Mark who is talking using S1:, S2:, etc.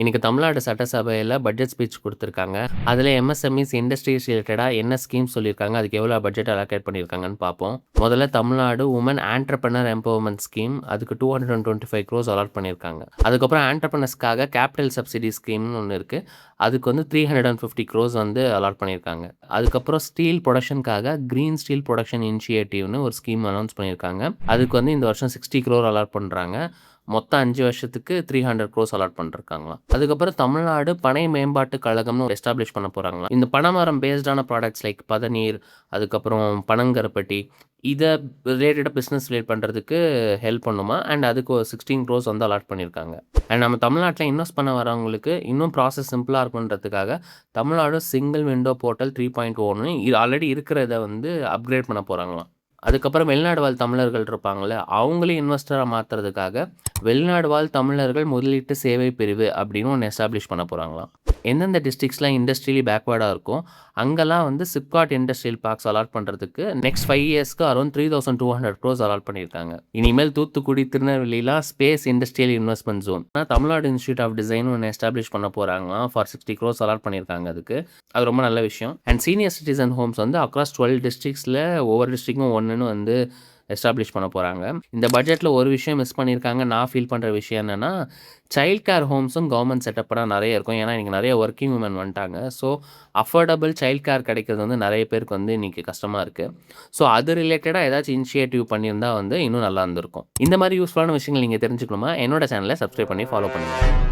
S1: இன்னைக்கு Tamil Nadu சட்டசபையில budget speech குடுத்துருக்காங்க. அதுல எம்எஸ்எம்இஸ் இண்டஸ்ட்ரீஸ் ரிலேட்டடா என்ன ஸ்கீம் சொல்லியிருக்காங்க, அதுக்கு எவ்வளோ பட்ஜெட் அலோகேட் பண்ணியிருக்காங்கன்னு பார்ப்போம். முதல்ல தமிழ்நாடு வுமன் ஆன்டர்பிரினர் எம்பவர்மென்ட் ஸ்கீம் அதுக்கு 225 க்ரோர்ஸ் அலாட் பண்ணியிருக்காங்க. அதுக்கப்புறம் ஆன்டர்பிரினர்ஸ்க்காக கேபிட்டல் சப்சிடி ஸ்கீம்னு ஒண்ணு இருக்கு. அதுக்கு வந்து 350 க்ரோர்ஸ் வந்து அலாட் பண்ணியிருக்காங்க. அதுக்கப்புறம் ஸ்டீல் புரொடக்ஷனுக்காக கிரீன் ஸ்டீல் புரொடக்ஷன் இனிஷியேட்டிவ்னு ஒரு ஸ்கீம் அனௌன்ஸ் பண்ணியிருக்காங்க. அதுக்கு வந்து இந்த வருஷம் 60 க்ரோர் அலாட் பண்றாங்க. மொத்தம் 5 வருஷத்துக்கு 300 க்ரோர்ஸ் அலாட் பண்ணிருக்காங்களாம். அதுக்கப்புறம் தமிழ்நாடு பனை மேம்பாட்டுக் கழகம்னு எஸ்டாப்ளிஷ் பண்ண போறாங்களாம். இந்த பனைமரம் பேஸ்டான ப்ராடக்ட்ஸ் லைக் பதநீர், அதுக்கப்புறம் பனங்கருப்பட்டி இத ரிலேட்டடா பிசினஸ் ரிலேட் பண்றதுக்கு ஹெல்ப் பண்ணுமா. அண்ட் அதுக்கு ஒரு 16 க்ரோர்ஸ் வந்து அலாட் பண்ணியிருக்காங்க. அண்ட் நம்ம தமிழ்நாட்டுல இன்வெஸ்ட் பண்ண வரவங்களுக்கு இன்னும் ப்ராசஸ் சிம்பிளா இருக்கணுன்றதுக்காக தமிழ்நாடு சிங்கிள் விண்டோ போர்ட்டல் 3.0ன்னு இது ஆல்ரெடி இருக்கிறத வந்து அப்கிரேட் பண்ண போறாங்களாம். அதுக்கப்புறம் வெளிநாடு வாழ் தமிழர்கள் இருப்பாங்கல்ல, அவங்களையும் இன்வெஸ்டரா மாத்துறதுக்காக வெளிநாடு வாழ் தமிழர்கள் முதலீட்டு சேவை பிரிவு அப்படின்னு ஒண்ணு எஸ்டாப்ளிஷ் பண்ண போறாங்களாம். எந்தெந்த டிஸ்ட்ரிக்ட்ஸ்லாம் இண்டஸ்ட்ரியலி பேக்வர்டா இருக்கோ, அங்கெல்லாம் வந்து சிப்காட் இண்டஸ்ட்ரியல் பார்க்ஸ் அலாட் பண்றதுக்கு நெக்ஸ்ட் 5 இயர்ஸ்க்கு அரௌண்ட் 3200 க்ரோர்ஸ் அலாட் பண்ணியிருக்காங்க. இனிமேல் தூத்துக்குடி, திருநெல்வேலிலாம் space industrial investment zone. Tamil Nadu institute of design ஒண்ணு எஸ்டாப்ளிஷ் பண்ண போறாங்களாம். ஃபார் 60 க்ரோர்ஸ் அலாட் பண்ணியிருக்காங்க அதுக்கு. அது ரொம்ப நல்ல விஷயம். அண்ட் சீனியர் சிட்டிசன் ஹோம்ஸ் வந்து அக்ராஸ் 12 டிஸ்ட்ரிக்ட்ஸ்ல ஒவ்வொரு டிஸ்ட்ரிக்ட்க்கும் ஒண்ணுன்னு வந்து எஸ்டாப்ளிஷ் பண்ண போறாங்க. இந்த பட்ஜெட்ல ஒரு விஷயம் மிஸ் பண்ணியிருக்காங்க. நான் ஃபீல் பண்ற விஷயம் என்னன்னா, சைல்ட் கேர் ஹோம்ஸும் கவர்மெண்ட் செட்டப்லாம் நெறைய இருக்கும். ஏன்னா, இன்னைக்கு நெறைய வொர்க்கிங் விமன் வந்துட்டாங்க. ஸோ, அஃபோர்டபிள் சைல்ட் கேர் கிடைக்கிறது வந்து நெறைய பேருக்கு வந்து இன்னைக்கு கஷ்டமா இருக்கு. ஸோ, அது ரிலேட்டடா ஏதாச்சும் இனிஷியேட்டிவ் பண்ணியிருந்தா வந்து இன்னும் நல்லா இருந்திருக்கும். இந்த மாரி யூஸ்ஃபுல்லான விஷயங்கள் நீங்க தெரிஞ்சுக்கணுமா? என்னோட சேனல சப்ஸ்கிரைப் பண்ணி ஃபாலோ பண்ணுங்க.